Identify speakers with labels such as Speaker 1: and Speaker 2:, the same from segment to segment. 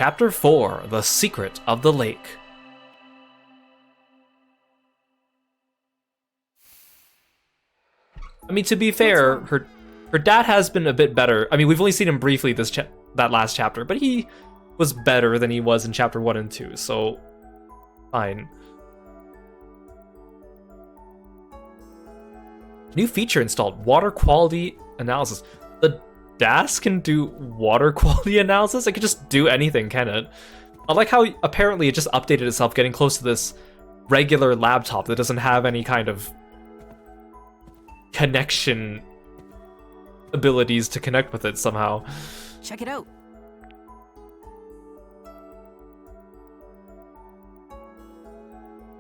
Speaker 1: Chapter 4, The Secret of the Lake. I mean, to be fair, her dad has been a bit better. I mean, we've only seen him briefly that last chapter, but he was better than he was in chapter 1 and 2, so fine. New feature installed, water quality analysis. The DAS can do water quality analysis? It could just do anything, can it? I like how apparently it just updated itself, getting close to this regular laptop that doesn't have any kind of connection abilities to connect with it somehow.
Speaker 2: Check it out.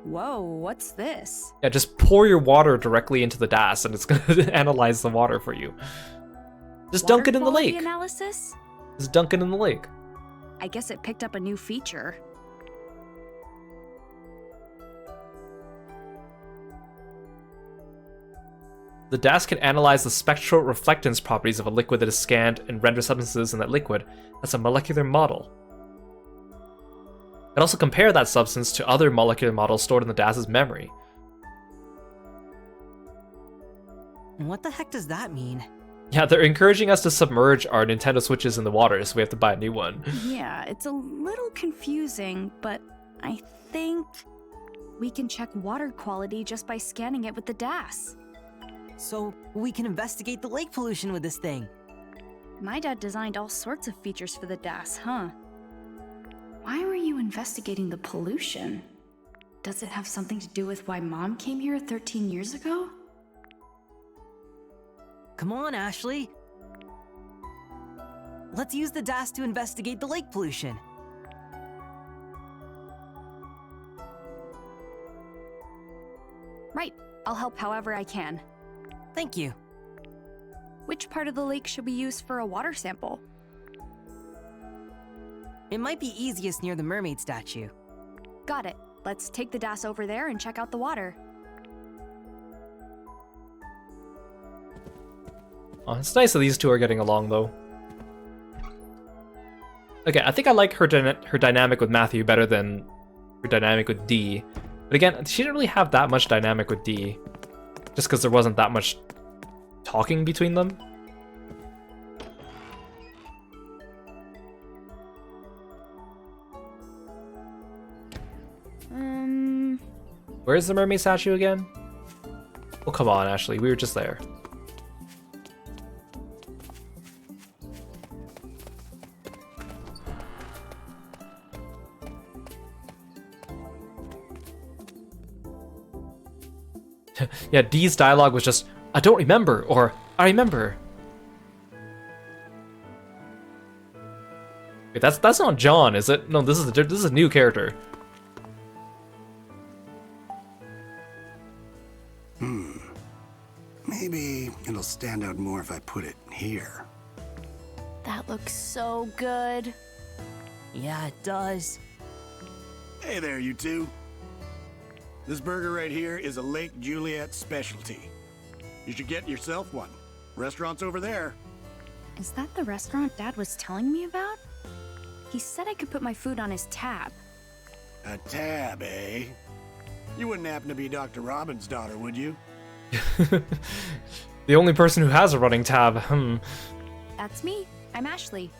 Speaker 3: Whoa, what's this?
Speaker 1: Yeah, just pour your water directly into the DAS and it's gonna analyze the water for you. Just dunk it in the lake.
Speaker 3: Analysis?
Speaker 1: Just dunk it in the lake.
Speaker 3: I guess it picked up a new feature.
Speaker 1: The DAS can analyze the spectral reflectance properties of a liquid that is scanned and render substances in that liquid as a molecular model. It can also compare that substance to other molecular models stored in the DAS's memory.
Speaker 2: What the heck does that mean?
Speaker 1: Yeah, they're encouraging us to submerge our Nintendo Switches in the water, so we have to buy a new one.
Speaker 3: Yeah, it's a little confusing, but I think we can check water quality just by scanning it with the DAS.
Speaker 2: So we can investigate the lake pollution with this thing.
Speaker 3: My dad designed all sorts of features for the DAS, huh? Why were you investigating the pollution? Does it have something to do with why Mom came here 13 years ago?
Speaker 2: Come on, Ashley. Let's use the DAS to investigate the lake pollution.
Speaker 3: Right, I'll help however I can.
Speaker 2: Thank you.
Speaker 3: Which part of the lake should we use for a water sample?
Speaker 2: It might be easiest near the mermaid statue.
Speaker 3: Got it. Let's take the DAS over there and check out the water.
Speaker 1: Oh, it's nice that these two are getting along, though. Okay, I think I like her dynamic with Matthew better than her dynamic with D. But again, she didn't really have that much dynamic with D. Just because there wasn't that much talking between them. Where's the mermaid statue again? Oh, come on, Ashley. We were just there. Yeah, D's dialogue was just, I don't remember, or I remember. Wait, that's not John, is it? No, this is a new character.
Speaker 4: Maybe it'll stand out more if I put it here.
Speaker 3: That looks so good.
Speaker 2: Yeah, it does.
Speaker 4: Hey there, you two. This burger right here is a Lake Juliet specialty. You should get yourself one. Restaurant's over there.
Speaker 3: Is that the restaurant Dad was telling me about? He said I could put my food on his tab.
Speaker 4: A tab, eh? You wouldn't happen to be Dr. Robin's daughter, would you?
Speaker 1: The only person who has a running tab.
Speaker 3: That's me. I'm Ashley.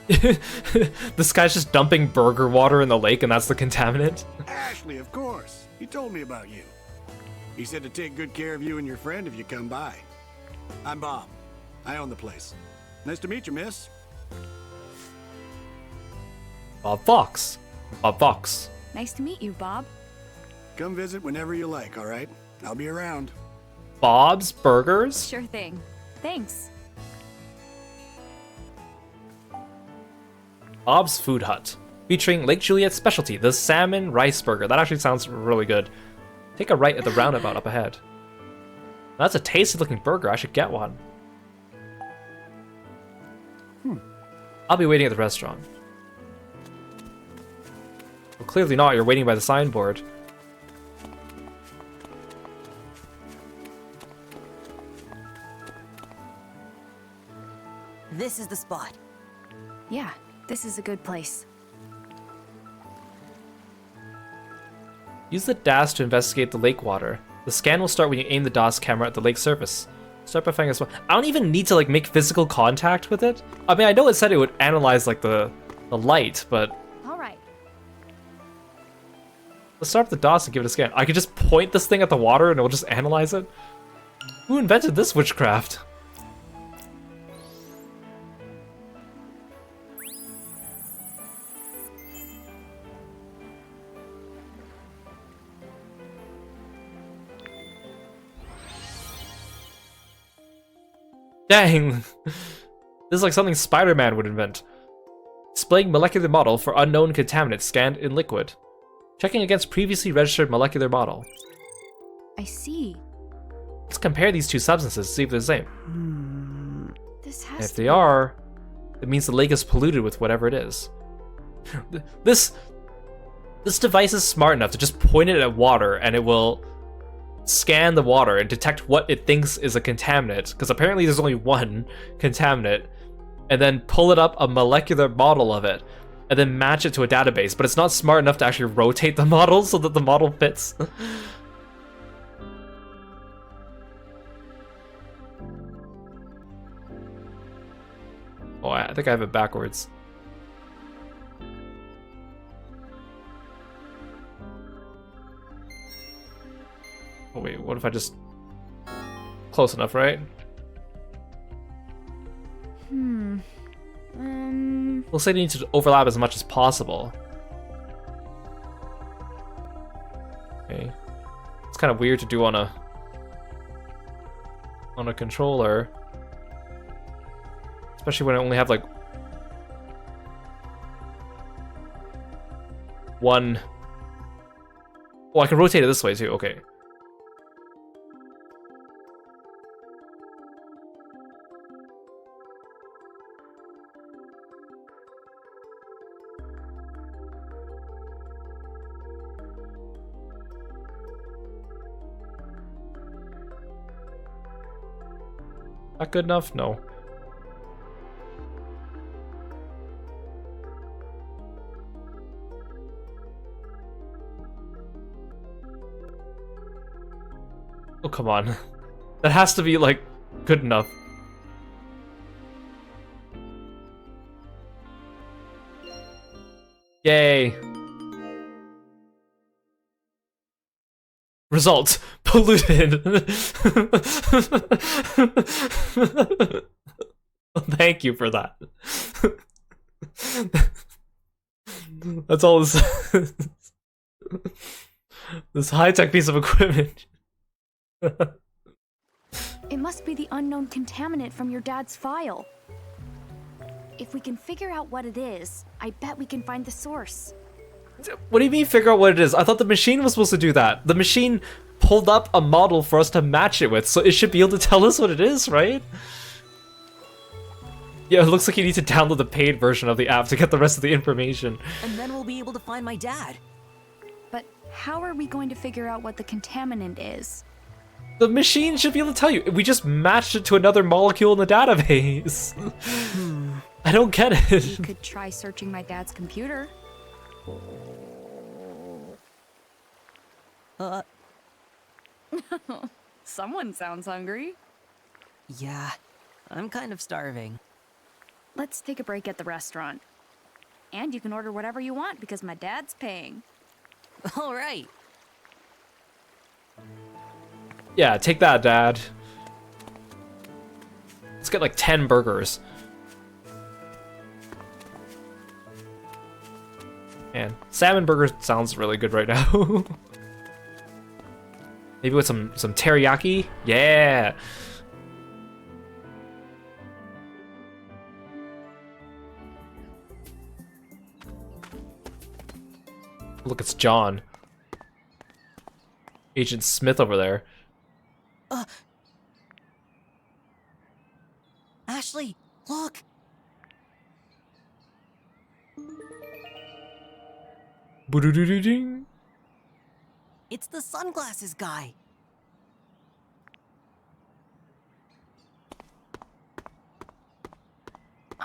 Speaker 1: This guy's just dumping burger water in the lake and that's the contaminant?
Speaker 4: Ashley, of course. He told me about you. He said to take good care of you and your friend if you come by. I'm Bob. I own the place. Nice to meet you, miss.
Speaker 1: Bob Fox. Bob Fox.
Speaker 3: Nice to meet you, Bob.
Speaker 4: Come visit whenever you like, all right? I'll be around.
Speaker 1: Bob's Burgers?
Speaker 3: Sure thing. Thanks.
Speaker 1: Bob's Food Hut. Featuring Lake Juliet's specialty, the salmon rice burger. That actually sounds really good. Take a right at the roundabout up ahead. That's a tasty looking burger. I should get one. I'll be waiting at the restaurant. Well, clearly not. You're waiting by the signboard.
Speaker 2: This is the spot.
Speaker 3: Yeah, this is a good place.
Speaker 1: Use the DAS to investigate the lake water. The scan will start when you aim the DAS camera at the lake surface. Start by finding a spot. I don't even need to like make physical contact with it. I mean, I know it said it would analyze like the light, but
Speaker 3: All right.
Speaker 1: let's start with the DAS and give it a scan. I could just point this thing at the water and it will just analyze it. Who invented this witchcraft? Dang! This is like something Spider-Man would invent. Displaying molecular model for unknown contaminants scanned in liquid. Checking against previously registered molecular model.
Speaker 3: I see.
Speaker 1: Let's compare these two substances to see if they're the same.
Speaker 3: This has
Speaker 1: If they are, it means the lake is polluted with whatever it is. This device is smart enough to just point it at water and it will scan the water and detect what it thinks is a contaminant, because apparently there's only one contaminant, and then pull it up a molecular model of it, and then match it to a database, but it's not smart enough to actually rotate the model so that the model fits. Oh, I think I have it backwards. Oh wait, what if I just... Close enough, right? We'll say they need to overlap as much as possible. Okay. It's kind of weird to do on a controller. Especially when I only have like one. Oh, I can rotate it this way too, okay. Not good enough? No. Oh, come on. That has to be, like, good enough. Yay. Result. Polluted. Thank you for that. That's all this this high-tech piece of equipment.
Speaker 3: It must be the unknown contaminant from your dad's file. If we can figure out what it is, I bet we can find the source.
Speaker 1: What do you mean figure out what it is? I thought the machine was supposed to do that. The machine pulled up a model for us to match it with, so it should be able to tell us what it is, right? Yeah, it looks like you need to download the paid version of the app to get the rest of the information.
Speaker 2: And then we'll be able to find my dad.
Speaker 3: But how are we going to figure out what the contaminant is?
Speaker 1: The machine should be able to tell you. We just matched it to another molecule in the database. I don't get it.
Speaker 3: We could try searching my dad's computer. Someone sounds hungry.
Speaker 2: Yeah, I'm kind of starving.
Speaker 3: Let's take a break at the restaurant. And you can order whatever you want because my dad's paying.
Speaker 2: All right.
Speaker 1: Yeah, take that, Dad. Let's get like 10 burgers. Man, salmon burger sounds really good right now. Maybe with some teriyaki? Yeah! Look, it's John. Agent Smith over there.
Speaker 2: Ashley, look!
Speaker 1: Boo-doo-doo-doo-ding.
Speaker 2: It's the sunglasses guy.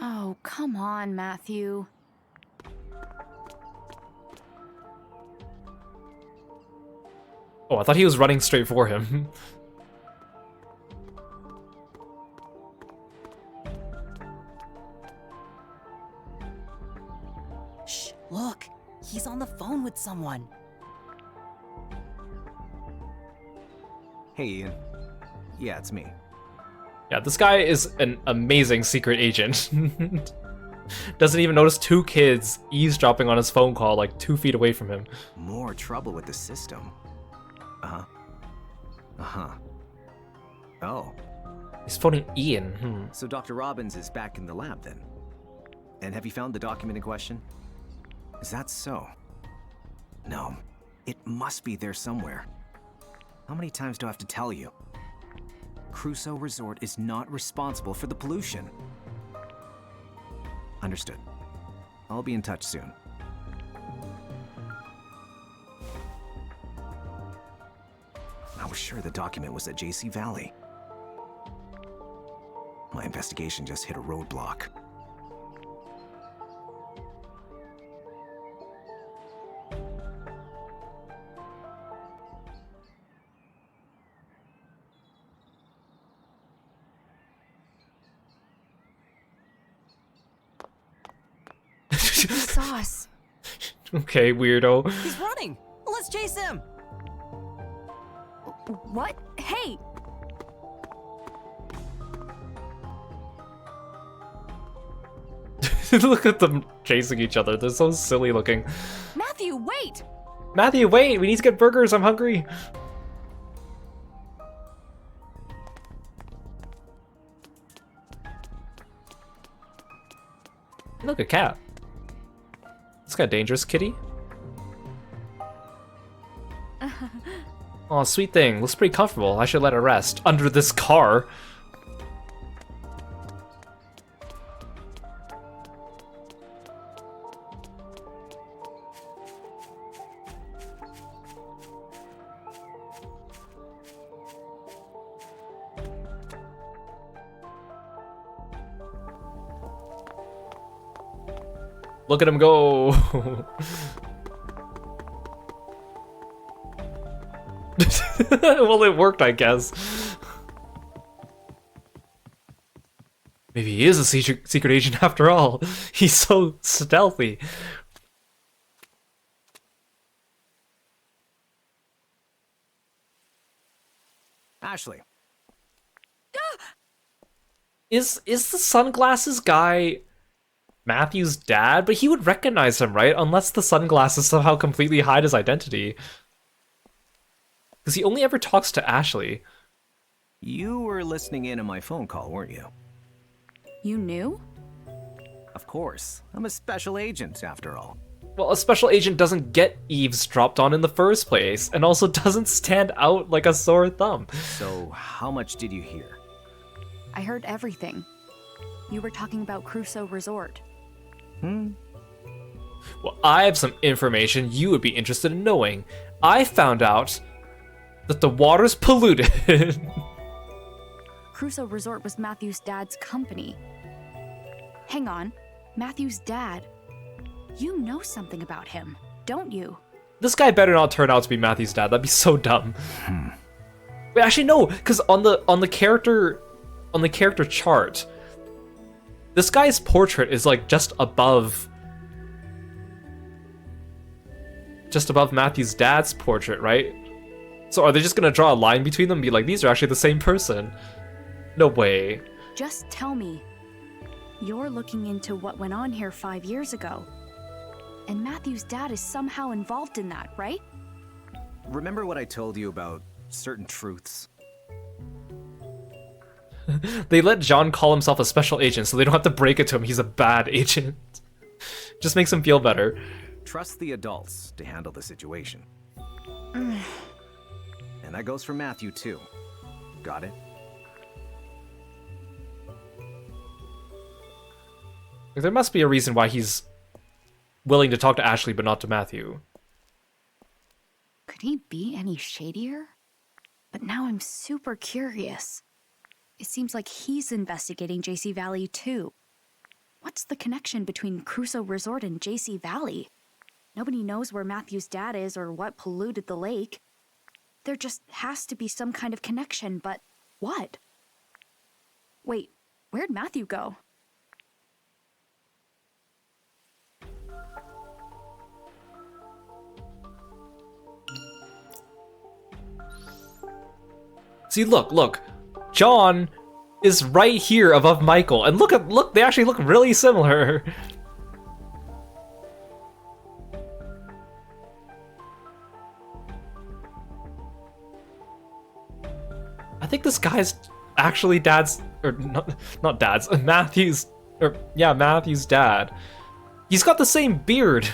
Speaker 3: Oh, come on, Matthew.
Speaker 1: Oh, I thought he was running straight for him.
Speaker 2: Shh, look. He's on the phone with someone.
Speaker 5: Hey, Ian. Yeah, it's me.
Speaker 1: Yeah, this guy is an amazing secret agent. Doesn't even notice two kids eavesdropping on his phone call like 2 feet away from him.
Speaker 5: More trouble with the system. Uh-huh. Uh-huh. Oh,
Speaker 1: He's phoning Ian.
Speaker 5: so Dr. Robbins is back in the lab then? And have you found the document in question? Is that so? No, it must be there somewhere. How many times do I have to tell you? Crusoe Resort is not responsible for the pollution. Understood. I'll be in touch soon. I was sure the document was at JC Valley. My investigation just hit a roadblock.
Speaker 3: Sauce.
Speaker 1: Okay, weirdo.
Speaker 2: He's running. Let's chase him.
Speaker 3: What? Hey!
Speaker 1: Look at them chasing each other. They're so silly looking.
Speaker 3: Matthew, wait!
Speaker 1: Matthew, wait! We need to get burgers. I'm hungry. Look, a cat. It's kind of dangerous, kitty. Oh, sweet thing. Looks pretty comfortable. I should let it rest. Under this car. Look at him go. Well, it worked, I guess. Maybe he is a secret agent after all. He's so stealthy.
Speaker 5: Ashley.
Speaker 1: Is the sunglasses guy Matthew's dad? But he would recognize him, right? Unless the sunglasses somehow completely hide his identity. Because he only ever talks to Ashley.
Speaker 5: You were listening in on my phone call, weren't you?
Speaker 3: You knew?
Speaker 5: Of course. I'm a special agent, after all.
Speaker 1: Well, a special agent doesn't get eavesdropped on in the first place, and also doesn't stand out like a sore thumb.
Speaker 5: So, how much did you hear?
Speaker 3: I heard everything. You were talking about Crusoe Resort.
Speaker 1: Well, I have some information you would be interested in knowing. I found out that the water's polluted.
Speaker 3: Crusoe Resort was Matthew's dad's company. Hang on, Matthew's dad. You know something about him, don't you?
Speaker 1: This guy better not turn out to be Matthew's dad. That'd be so dumb. Wait, actually no, because on the character chart, this guy's portrait is like just above Matthew's dad's portrait, right? So are they just gonna draw a line between them and be like, these are actually the same person? No way.
Speaker 3: Just tell me. You're looking into what went on here 5 years ago. And Matthew's dad is somehow involved in that, right?
Speaker 5: Remember what I told you about certain truths?
Speaker 1: They let John call himself a special agent so they don't have to break it to him he's a bad agent. Just makes him feel better.
Speaker 5: Trust the adults to handle the situation. And that goes for Matthew, too. Got it?
Speaker 1: There must be a reason why he's willing to talk to Ashley but not to Matthew.
Speaker 3: Could he be any shadier? But now I'm super curious. It seems like he's investigating JC Valley too. What's the connection between Crusoe Resort and JC Valley? Nobody knows where Matthew's dad is or what polluted the lake. There just has to be some kind of connection, but what? Wait, where'd Matthew go?
Speaker 1: See, look. John is right here above Michael. And look, they actually look really similar. I think this guy's actually dad's, or not dad's, Matthew's, or yeah, Matthew's dad. He's got the same beard.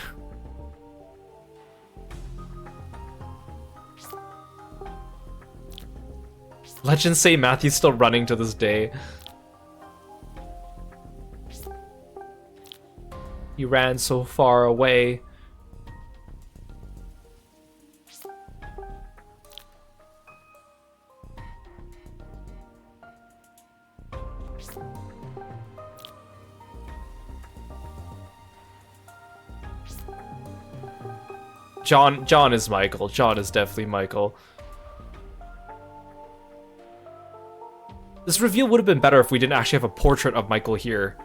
Speaker 1: Legends say Matthew's still running to this day. He ran so far away. John is Michael. John is definitely Michael. This reveal would have been better if we didn't actually have a portrait of Michael here.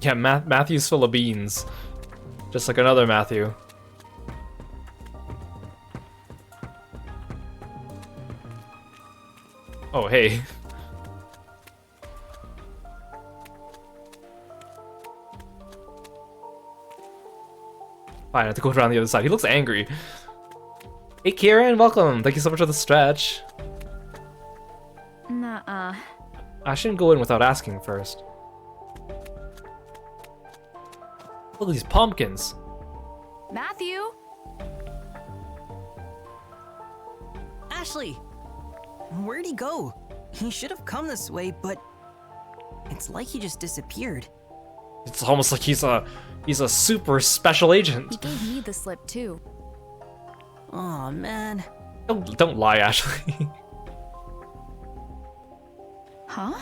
Speaker 1: Yeah, Matthew's full of beans. Just like another Matthew. Oh, hey. Fine, I have to go around the other side. He looks angry. Hey, Kieran, welcome. Thank you so much for the stretch.
Speaker 3: Nuh-uh.
Speaker 1: I shouldn't go in without asking first. Look at these pumpkins.
Speaker 3: Matthew?
Speaker 2: Ashley! Where'd he go? He should have come this way, but it's like he just disappeared.
Speaker 1: It's almost like he's a super special
Speaker 3: He
Speaker 1: agent.
Speaker 3: gave me the slip, too.
Speaker 2: Aw, man.
Speaker 1: Don't lie, Ashley.
Speaker 3: Huh?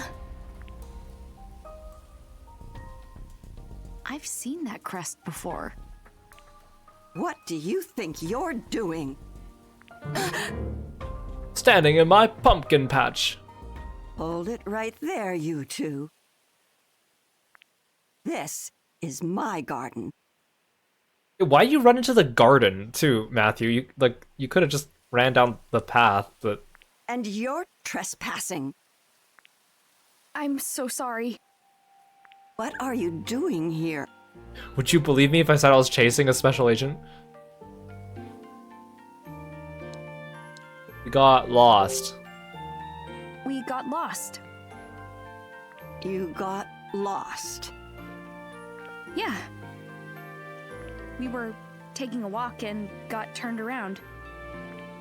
Speaker 3: I've seen that crest before.
Speaker 6: What do you think you're doing?
Speaker 1: Standing in my pumpkin patch.
Speaker 6: Hold it right there, you two. This is my garden.
Speaker 1: Why you run into the garden too, Matthew? You could have just ran down the path, but
Speaker 6: And you're trespassing.
Speaker 3: I'm so sorry.
Speaker 6: What are you doing here?
Speaker 1: would you believe me if I said I was chasing a special agent? We got lost.
Speaker 3: We got lost.
Speaker 6: You got lost.
Speaker 3: Yeah. We were taking a walk and got turned around.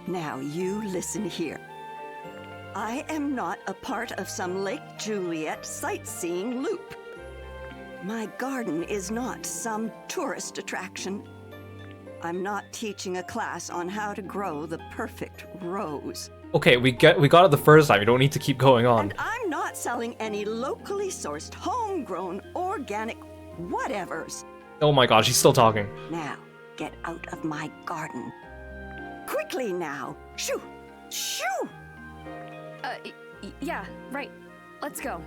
Speaker 6: Now you listen here. I am not a part of some Lake Juliet sightseeing loop. My garden is not some tourist attraction. I'm not teaching a class on how to grow the perfect rose.
Speaker 1: Okay, we got it the first time. You don't need to keep going on.
Speaker 6: And I'm not selling any locally sourced, homegrown, organic whatevers.
Speaker 1: Oh my god, she's still talking.
Speaker 6: Now, get out of my garden. Quickly now! Shoo! Shoo!
Speaker 3: Yeah, right. Let's go.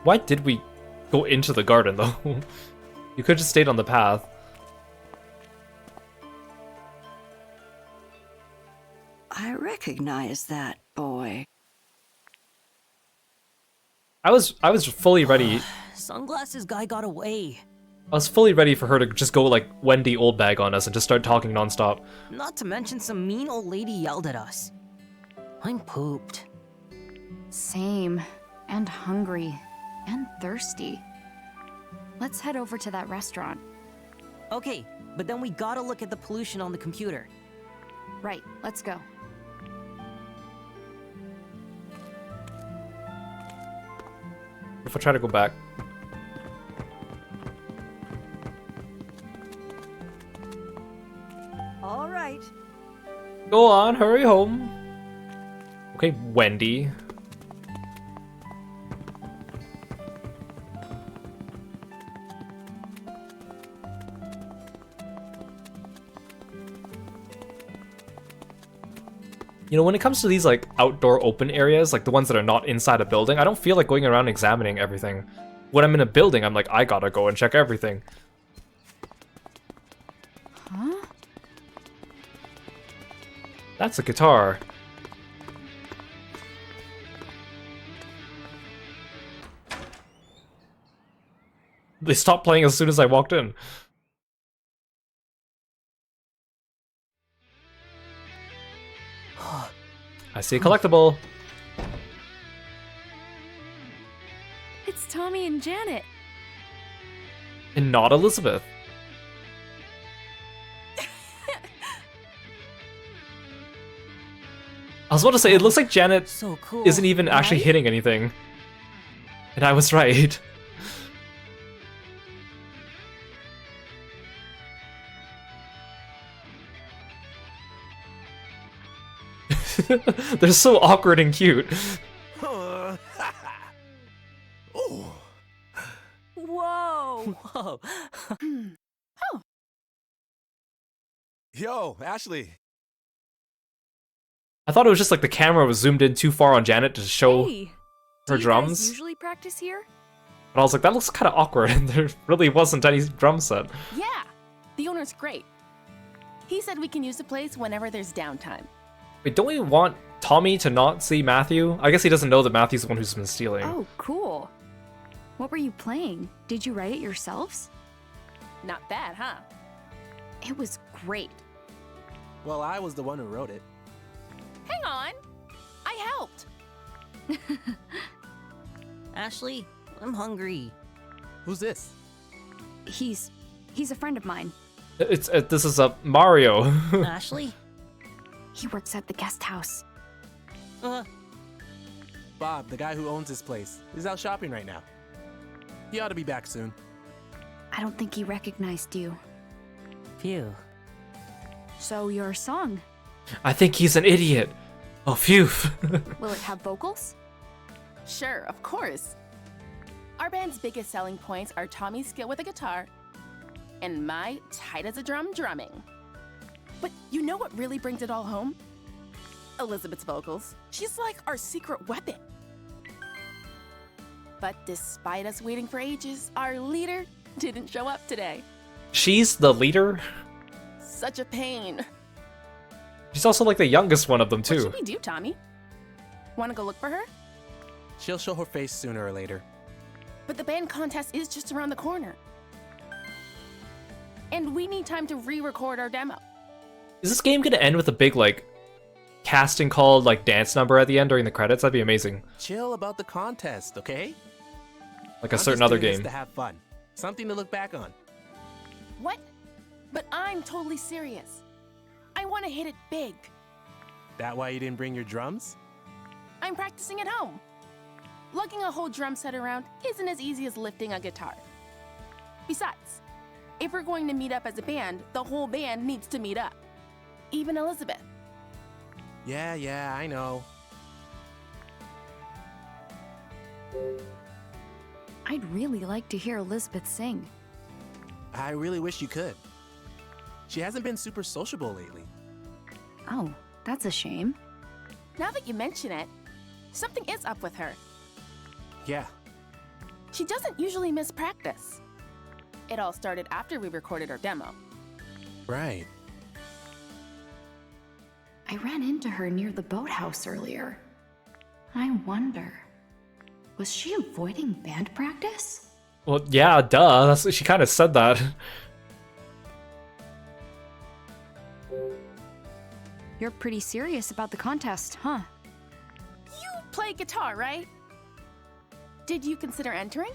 Speaker 1: Why did we go into the garden though? You could have just stayed on the path.
Speaker 6: I recognize that boy.
Speaker 1: I was fully ready.
Speaker 2: Sunglasses guy got away.
Speaker 1: I was fully ready for her to just go like Wendy old bag on us and just start talking nonstop.
Speaker 2: Not to mention some mean old lady yelled at us. I'm pooped.
Speaker 3: Same. And hungry. And thirsty. Let's head over to that restaurant.
Speaker 2: Okay, but then we gotta look at the pollution on the computer.
Speaker 3: Right, let's go.
Speaker 1: If I try to go back.
Speaker 6: All right.
Speaker 1: Go on, hurry home. Okay, Wendy. You know, when it comes to these like outdoor open areas, like the ones that are not inside a building, I don't feel like going around examining everything. When I'm in a building, I'm like, I gotta go and check everything.
Speaker 3: Huh?
Speaker 1: That's a guitar. They stopped playing as soon as I walked in. I see a collectible.
Speaker 3: It's Tommy and Janet.
Speaker 1: And not Elizabeth. I was about to say, it looks like Janet
Speaker 2: So cool.
Speaker 1: isn't even actually
Speaker 2: right?
Speaker 1: hitting anything. And I was right. They're so awkward and cute.
Speaker 7: Oh.
Speaker 3: Whoa!
Speaker 2: Whoa.
Speaker 7: Yo, Ashley.
Speaker 1: I thought it was just like the camera was zoomed in too far on Janet to show
Speaker 8: Hey,
Speaker 1: her
Speaker 8: do you
Speaker 1: drums.
Speaker 8: guys usually practice here?
Speaker 1: But I was like, that looks kind of awkward, and there really wasn't any drum set.
Speaker 8: Yeah, the owner's great. He said we can use the place whenever there's downtime.
Speaker 1: Wait, don't we want Tommy to not see Matthew? I guess he doesn't know that Matthew's the one who's been stealing.
Speaker 3: Oh, cool. What were you playing? Did you write it yourselves?
Speaker 8: Not bad, huh?
Speaker 3: It was great.
Speaker 7: Well, I was the one who wrote it.
Speaker 8: Hang on, I helped.
Speaker 2: Ashley, I'm hungry.
Speaker 7: Who's this?
Speaker 3: He's a friend of mine.
Speaker 1: This is a Mario.
Speaker 2: Ashley?
Speaker 3: He works at the guest house.
Speaker 7: Bob, the guy who owns this place, is out shopping right now. He ought to be back soon.
Speaker 3: I don't think he recognized you.
Speaker 2: Phew.
Speaker 3: So your song,
Speaker 1: I think he's an idiot. Oh, phew.
Speaker 3: will it have vocals?
Speaker 8: Sure, of course. Our band's biggest selling points are Tommy's skill with the guitar and my tight as a drum drumming. But you know what really brings it all home? Elizabeth's vocals. She's like our secret weapon. But despite us waiting for ages, our leader didn't show up today.
Speaker 1: She's the leader?
Speaker 8: Such a pain.
Speaker 1: She's also like the youngest one of them,
Speaker 8: What
Speaker 1: too.
Speaker 8: should we do, Tommy? Want to go look for her?
Speaker 7: She'll show her face sooner or later.
Speaker 8: But the band contest is just around the corner. And we need time to re-record our demo.
Speaker 1: Is this game gonna end with a big, like, casting call, like, dance number at the end during the credits? That'd be amazing.
Speaker 7: Chill about the contest, okay?
Speaker 1: Like a
Speaker 7: I'm
Speaker 1: certain
Speaker 7: just
Speaker 1: other
Speaker 7: doing this
Speaker 1: game.
Speaker 7: to have fun. Something to look back on.
Speaker 8: What? But I'm totally serious. I want to hit it big.
Speaker 7: That why you didn't bring your drums?
Speaker 8: I'm practicing at home. Lugging a whole drum set around isn't as easy as lifting a guitar. Besides, if we're going to meet up as a band, the whole band needs to meet up. Even Elizabeth.
Speaker 7: Yeah, I know.
Speaker 3: I'd really like to hear Elizabeth sing.
Speaker 7: I really wish you could. She hasn't been super sociable lately.
Speaker 3: Oh, that's a shame.
Speaker 8: Now that you mention it, something is up with her.
Speaker 7: Yeah,
Speaker 8: She doesn't usually miss practice. It all started after we recorded our demo.
Speaker 7: right.
Speaker 3: I ran into her near the boathouse earlier. I wonder, was she avoiding band practice?
Speaker 1: Well, yeah, duh. She kind of said that.
Speaker 3: You're pretty serious about the contest, huh?
Speaker 8: You play guitar, right? Did you consider entering?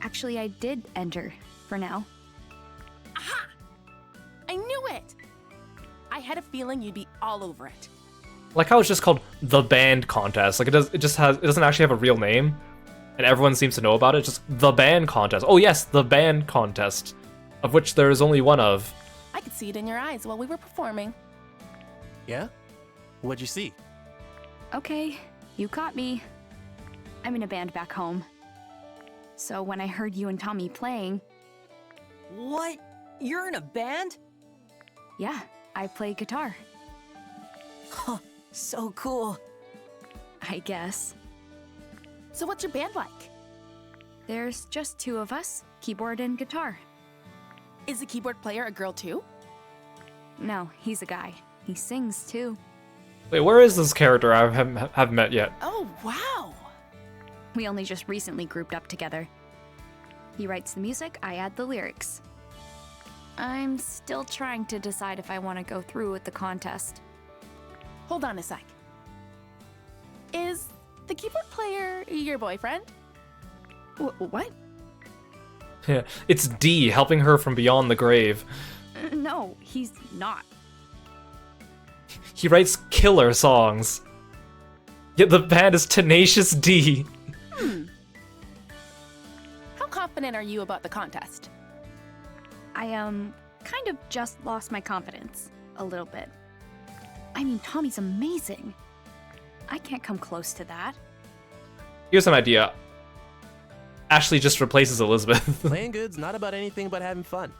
Speaker 3: Actually, I did enter, for now.
Speaker 8: Aha! I knew it! I had a feeling you'd be all over it.
Speaker 1: Like how it's just called the band contest. Like it doesn't actually have a real name, and everyone seems to know about it. Just the band contest. Oh yes, the band contest, of which there is only one of.
Speaker 8: I could see it in your eyes while we were performing.
Speaker 7: Yeah? What'd you see?
Speaker 3: Okay, you caught me. I'm in a band back home. So when I heard you and Tommy playing...
Speaker 2: What? You're in a band?
Speaker 3: Yeah, I play guitar.
Speaker 2: Huh, so cool.
Speaker 3: I guess.
Speaker 8: So what's your band like?
Speaker 3: There's just two of us, keyboard and guitar.
Speaker 8: Is the keyboard player a girl too?
Speaker 3: No, he's a guy. He sings too.
Speaker 1: Wait, where is this character I haven't met yet?
Speaker 8: Oh, wow!
Speaker 3: We only just recently grouped up together. He writes the music, I add the lyrics. I'm still trying to decide if I want to go through with the contest.
Speaker 8: Hold on a sec. Is the keyboard player your boyfriend?
Speaker 3: What?
Speaker 1: Yeah, it's D helping her from beyond the grave.
Speaker 3: No, he's not.
Speaker 1: He writes killer songs. Yet the band is Tenacious D.
Speaker 8: How confident are you about the contest?
Speaker 3: I, kind of just lost my confidence. A little bit. I mean, Tommy's amazing. I can't come close to that.
Speaker 1: Here's an idea. Ashley just replaces Elizabeth.
Speaker 7: Playing good's not about anything but having fun.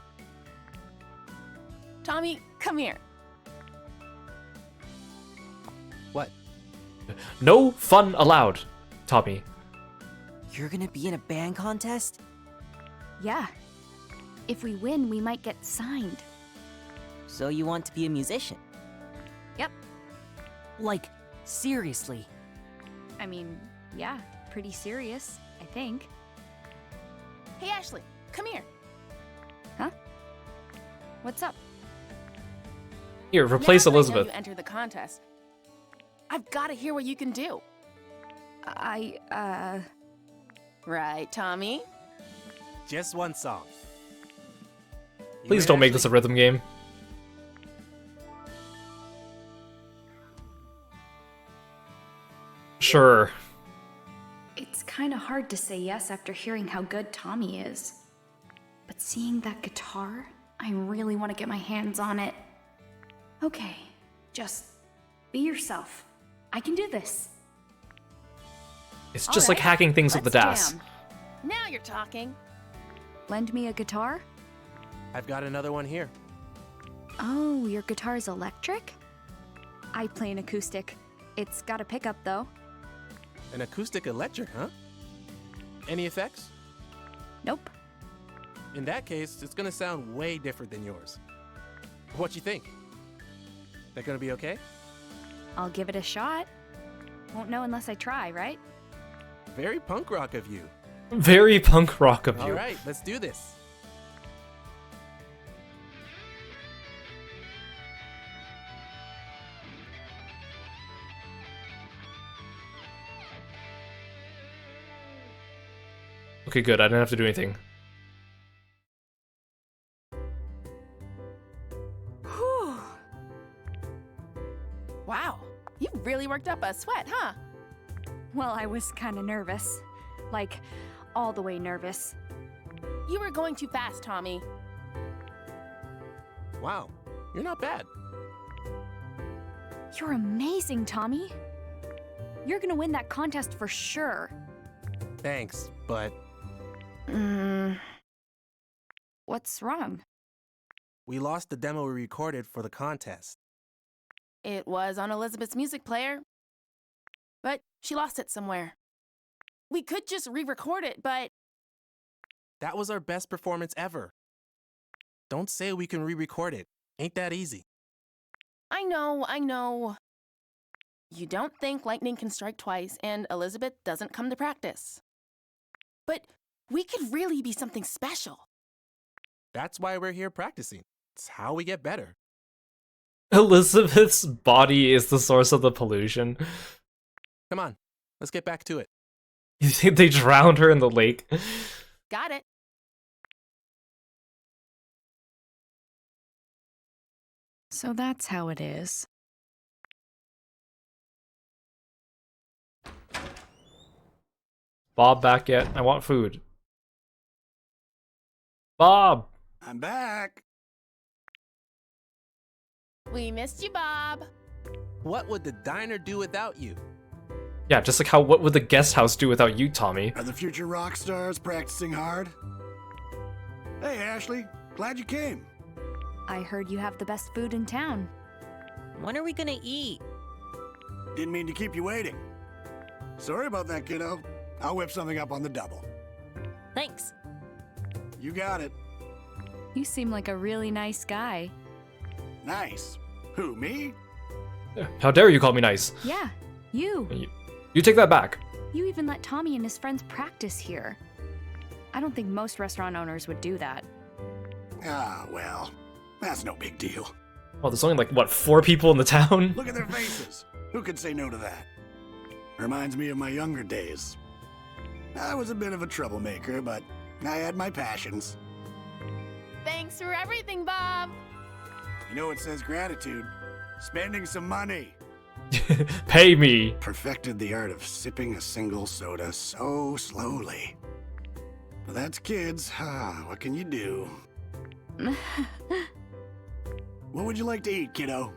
Speaker 8: Tommy, come here.
Speaker 7: What?
Speaker 1: No fun allowed, Tommy.
Speaker 2: You're gonna be in a band contest?
Speaker 3: Yeah. If we win, we might get signed.
Speaker 2: So you want to be a musician?
Speaker 3: Yep.
Speaker 2: Like, seriously?
Speaker 3: I mean, yeah, pretty serious, I think.
Speaker 8: Hey, Ashley, come here.
Speaker 3: Huh? What's up?
Speaker 1: Here, replace
Speaker 8: Now that I know
Speaker 1: Elizabeth.
Speaker 8: you enter the contest. I've got to hear what you can do. Right, Tommy?
Speaker 7: Just one song. You
Speaker 1: Please
Speaker 7: hear,
Speaker 1: don't make
Speaker 7: Ashley?
Speaker 1: this a rhythm game. Sure.
Speaker 3: It's kind of hard to say yes after hearing how good Tommy is. But seeing that guitar, I really want to get my hands on it. Okay, just be yourself. I can do this.
Speaker 1: It's
Speaker 8: All
Speaker 1: just like
Speaker 8: right,
Speaker 1: hacking things with the
Speaker 8: let's
Speaker 1: DAS.
Speaker 8: jam. Now you're talking.
Speaker 3: Lend me a guitar?
Speaker 7: I've got another one here.
Speaker 3: Oh, your guitar's electric? I play an acoustic. It's got a pickup though.
Speaker 7: An acoustic electric, huh? Any effects?
Speaker 3: Nope.
Speaker 7: In that case, it's gonna sound way different than yours. What you think? That gonna be okay?
Speaker 3: I'll give it a shot. Won't know unless I try, right?
Speaker 7: Very punk rock of you.
Speaker 1: Very punk rock of you.
Speaker 7: All right, let's do this.
Speaker 1: Okay, good. I didn't have to do anything.
Speaker 8: Whew. Wow, you really worked up a sweat, huh?
Speaker 3: Well, I was kind of nervous. Like, all the way nervous.
Speaker 8: You were going too fast, Tommy.
Speaker 7: Wow, you're not bad.
Speaker 3: You're amazing, Tommy. You're gonna win that contest for sure.
Speaker 7: Thanks, but
Speaker 3: What's wrong?
Speaker 7: we lost the demo we recorded for the contest.
Speaker 8: It was on Elizabeth's music player, but she lost it somewhere. We could just re-record it, but
Speaker 7: That was our best performance ever. Don't say we can re-record it. Ain't that easy.
Speaker 8: I know. You don't think lightning can strike twice and Elizabeth doesn't come to practice. But We could really be something special.
Speaker 7: That's why we're here practicing. It's how we get better.
Speaker 1: Elizabeth's body is the source of the pollution.
Speaker 7: Come on, let's get back to it.
Speaker 1: You think they drowned her in the lake?
Speaker 8: Got it.
Speaker 3: So that's how it is.
Speaker 1: Bob back yet? I want food. Bob!
Speaker 4: I'm back.
Speaker 8: We missed you, Bob.
Speaker 7: What would the diner do without you?
Speaker 1: Yeah, just like how what would the guest house do without you, Tommy?
Speaker 4: Are the future rock stars practicing hard? Hey, Ashley. Glad you came.
Speaker 3: I heard you have the best food in town.
Speaker 2: When are we gonna eat?
Speaker 4: Didn't mean to keep you waiting. Sorry about that, kiddo. I'll whip something up on the double.
Speaker 2: Thanks.
Speaker 4: You got it.
Speaker 3: You seem like a really nice guy.
Speaker 4: Nice. Who, me?
Speaker 1: How dare you call me nice?
Speaker 3: Yeah, you.
Speaker 1: You take that back.
Speaker 3: You even let Tommy and his friends practice here. I don't think most restaurant owners would do that.
Speaker 4: Ah, well. That's no big deal.
Speaker 1: Oh, there's only like, what, 4 people in the town?
Speaker 4: Look at their faces. Who could say no to that? Reminds me of my younger days. I was a bit of a troublemaker, but I had my passions.
Speaker 8: Thanks for everything, Bob.
Speaker 4: You know what says gratitude? Spending some money.
Speaker 1: Pay me.
Speaker 4: Perfected the art of sipping a single soda so slowly. But that's kids. What can you do? What would you like to eat, kiddo?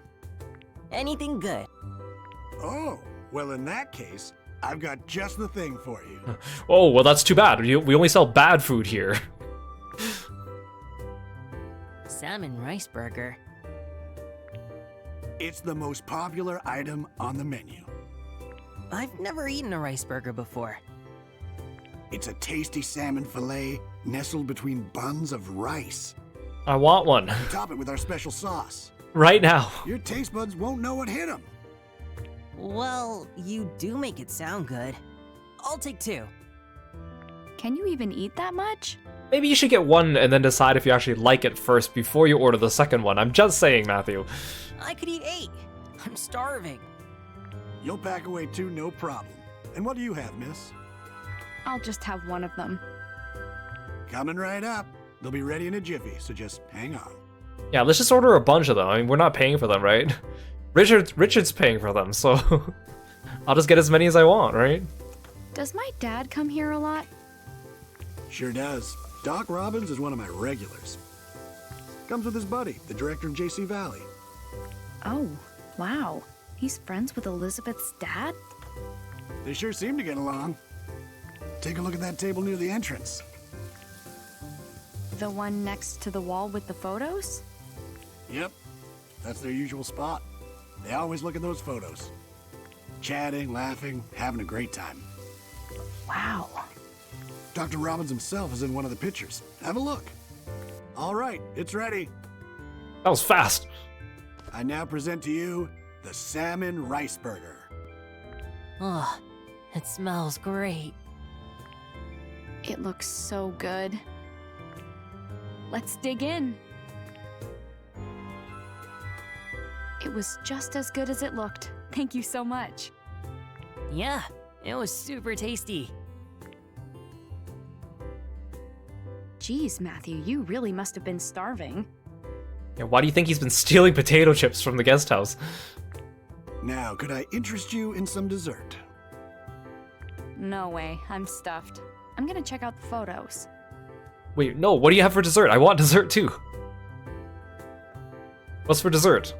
Speaker 2: Anything good?
Speaker 4: Oh, well in that case, I've got just the thing for you.
Speaker 1: Oh, well that's too bad. We only sell bad food here.
Speaker 2: Salmon rice burger.
Speaker 4: It's the most popular item on the menu.
Speaker 2: I've never eaten a rice burger before.
Speaker 4: It's a tasty salmon fillet nestled between buns of rice.
Speaker 1: I want one.
Speaker 4: We top it with our special sauce.
Speaker 1: Right now.
Speaker 4: Your taste buds won't know what hit them.
Speaker 2: Well, you do make it sound good. I'll take 2.
Speaker 3: Can you even eat that much?
Speaker 1: Maybe you should get one and then decide if you actually like it first before you order the second one. I'm just saying, Matthew.
Speaker 2: I could eat 8. I'm starving.
Speaker 4: You'll pack away 2, no problem. And what do you have, miss?
Speaker 3: I'll just have one of them.
Speaker 4: Coming right up. They'll be ready in a jiffy, so just hang on.
Speaker 1: Yeah, let's just order a bunch of them. I mean, we're not paying for them, right? Richard's paying for them, so I'll just get as many as I want, right?
Speaker 3: Does my dad come here a lot?
Speaker 4: Sure does. Doc Robbins is one of my regulars. Comes with his buddy, the director of JC Valley.
Speaker 3: Oh, wow. He's friends with Elizabeth's dad?
Speaker 4: They sure seem to get along. Take a look at that table near the entrance.
Speaker 3: The one next to the wall with the photos?
Speaker 4: Yep, that's their usual spot. They always look at those photos. Chatting, laughing, having a great time.
Speaker 3: Wow.
Speaker 4: Dr. Robbins himself is in one of the pictures. Have a look. All right, it's ready.
Speaker 1: That was fast.
Speaker 4: I now present to you the salmon rice burger.
Speaker 2: Oh, it smells great.
Speaker 3: It looks so good. Let's dig in. It was just as good as it looked. Thank you so much.
Speaker 2: Yeah, it was super tasty.
Speaker 3: Geez, Matthew, you really must have been starving.
Speaker 1: Yeah, why do you think he's been stealing potato chips from the guest house?
Speaker 4: Now, could I interest you in some dessert?
Speaker 3: No way, I'm stuffed. I'm gonna check out the photos.
Speaker 1: Wait, no, what do you have for dessert? I want dessert too. What's for dessert?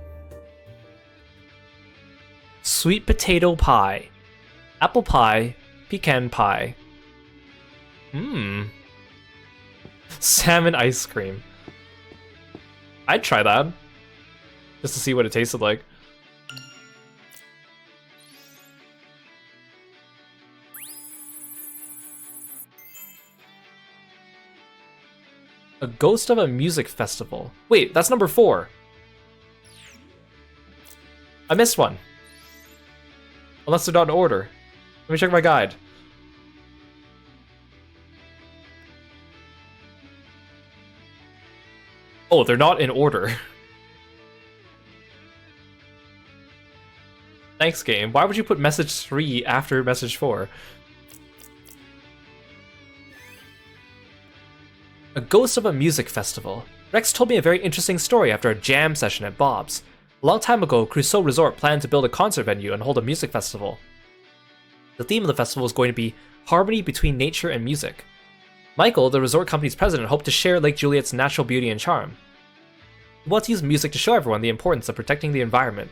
Speaker 1: Sweet potato pie. Apple pie. Pecan pie. Salmon ice cream. I'd try that. Just to see what it tasted like. A ghost of a music festival. Wait, that's number 4. I missed one. Unless they're not in order. Let me check my guide. Oh, they're not in order. Thanks, game. Why would you put message 3 after message 4? A ghost of a music festival. Rex told me a very interesting story after a jam session at Bob's. A long time ago, Crusoe Resort planned to build a concert venue and hold a music festival. The theme of the festival was going to be harmony between nature and music. Michael, the resort company's president, hoped to share Lake Juliet's natural beauty and charm. He wanted to use music to show everyone the importance of protecting the environment.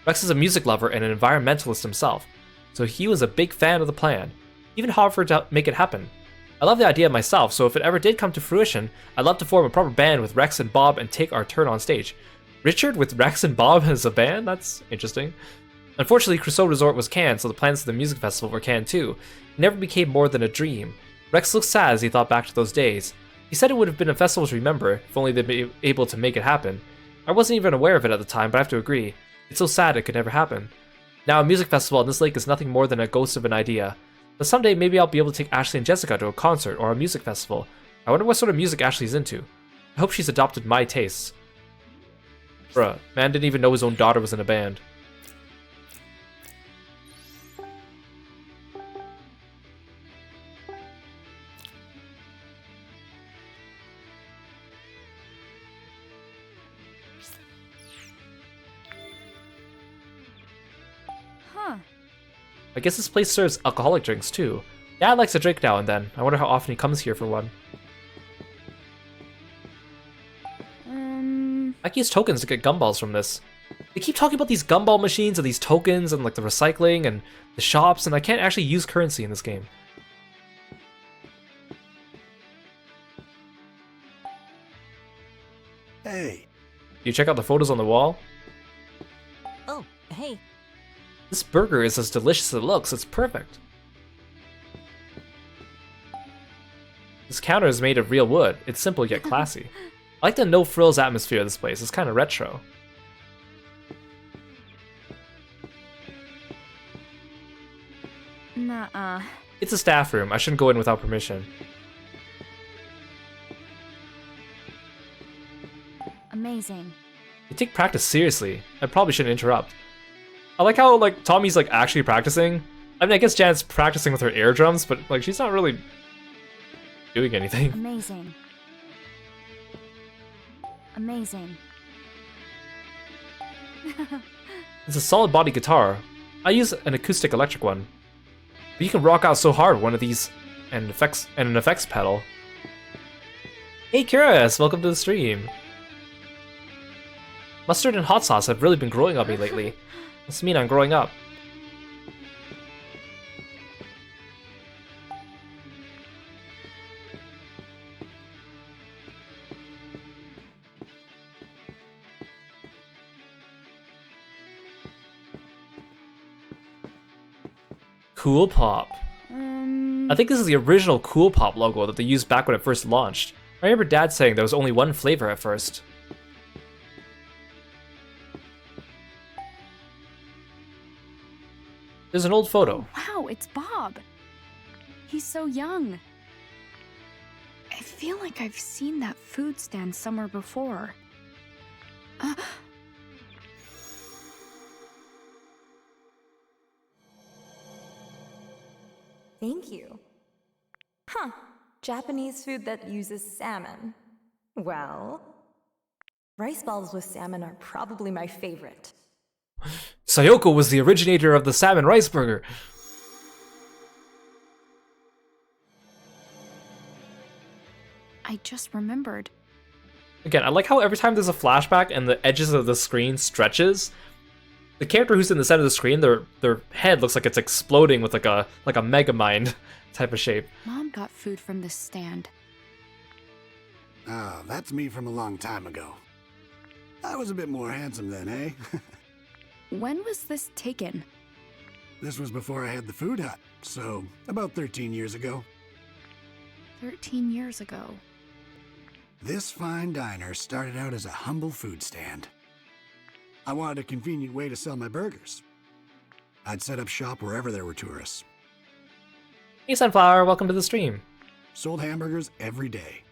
Speaker 1: Rex is a music lover and an environmentalist himself, so he was a big fan of the plan, even offered to make it happen. I love the idea myself, so if it ever did come to fruition, I'd love to form a proper band with Rex and Bob and take our turn on stage. Richard with Rex and Bob as a band? That's interesting. Unfortunately, Crusoe Resort was canned, so the plans for the music festival were canned too. It never became more than a dream. Rex looked sad as he thought back to those days. He said it would have been a festival to remember, if only they'd be able to make it happen. I wasn't even aware of it at the time, but I have to agree. It's so sad it could never happen. Now a music festival on this lake is nothing more than a ghost of an idea. But someday maybe I'll be able to take Ashley and Jessica to a concert or a music festival. I wonder what sort of music Ashley's into. I hope she's adopted my tastes. Bruh, man didn't even know his own daughter was in a band. I guess this place serves alcoholic drinks too. Dad likes a drink now and then. I wonder how often he comes here for one. I can use tokens to get gumballs from this. They keep talking about these gumball machines and these tokens and like the recycling and the shops, and I can't actually use currency in this game.
Speaker 4: Hey.
Speaker 1: Do you check out the photos on the wall?
Speaker 2: Oh, hey.
Speaker 1: This burger is as delicious as it looks. It's perfect. This counter is made of real wood. It's simple yet classy. I like the no-frills atmosphere of this place. It's kind of retro.
Speaker 3: Nuh-uh.
Speaker 1: It's a staff room. I shouldn't go in without permission.
Speaker 3: Amazing.
Speaker 1: You take practice seriously. I probably shouldn't interrupt. I like how like Tommy's like actually practicing. I mean, I guess Janet's practicing with her air drums, but like she's not really doing anything.
Speaker 3: Amazing. Amazing.
Speaker 1: It's a solid body guitar. I use an acoustic electric one. But you can rock out so hard with one of these and an effects pedal. Hey Kiro, welcome to the stream. Mustard and hot sauce have really been growing on me lately. Must mean I'm growing up. Cool Pop. I think this is the original Cool Pop logo that they used back when it first launched. I remember Dad saying there was only one flavor at first. There's an old photo.
Speaker 3: Wow, it's Bob. He's so young. I feel like I've seen that food stand somewhere before.
Speaker 9: Thank you. Huh. Japanese food that uses salmon. Well, rice balls with salmon are probably my favorite.
Speaker 1: Sayoko was the originator of the salmon rice burger.
Speaker 3: I just remembered.
Speaker 1: Again, I like how every time there's a flashback and the edges of the screen stretches, the character who's in the center of the screen, their head looks like it's exploding with like a Megamind type of shape.
Speaker 3: Mom got food from this stand.
Speaker 4: Oh, that's me from a long time ago. I was a bit more handsome then, eh?
Speaker 3: When was this taken?
Speaker 4: This was before I had the food hut, so about 13 years ago.
Speaker 3: 13 years ago.
Speaker 4: This fine diner started out as a humble food stand. I wanted a convenient way to sell my burgers. I'd set up shop wherever there were tourists.
Speaker 1: Hey Sunflower, welcome to the stream.
Speaker 4: Sold hamburgers every day.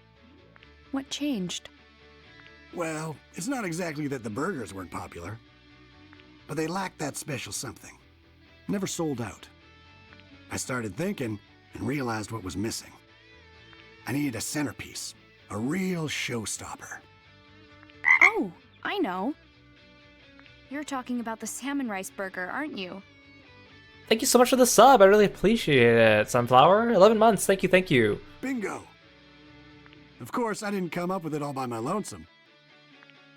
Speaker 3: What changed?
Speaker 4: Well, it's not exactly that the burgers weren't popular, but they lacked that special something. Never sold out. I started thinking and realized what was missing. I needed a centerpiece, a real showstopper.
Speaker 3: Oh, I know. You're talking about the salmon rice burger, aren't you?
Speaker 1: Thank you so much for the sub. I really appreciate it. Sunflower, 11 months. Thank you, thank you.
Speaker 4: Bingo! Of course, I didn't come up with it all by my lonesome.